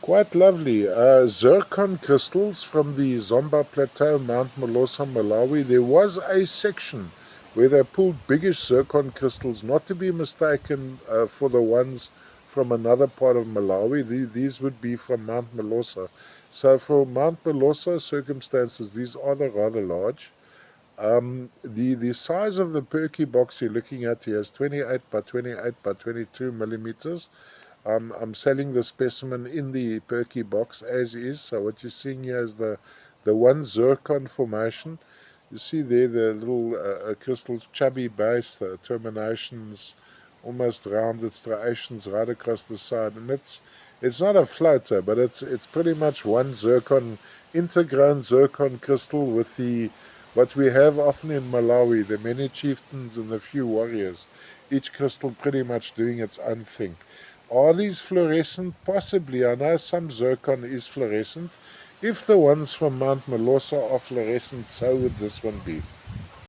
Quite lovely. Zircon crystals from the Zomba Plateau, Mount Molosa, Malawi. There was a section where they pulled biggish zircon crystals, not to be mistaken for the ones from another part of Malawi. These would be from Mount Molosa. So for Mount Molosa circumstances, these are rather large. The size of the Perky box you're looking at here is 28 by 28 by 22 millimeters. I'm selling the specimen in the Perky box as is. So what you're seeing here is the one zircon formation. You see there the little crystal chubby base, the terminations, almost rounded striations right across the side, and it's not a floater, but it's pretty much one zircon, intergrown zircon crystal with the what we have often in Malawi, the many chieftains and the few warriors, each crystal pretty much doing its own thing. Are these fluorescent? Possibly. I know some zircon is fluorescent. If the ones from Mount Molosa are fluorescent, so would this one be.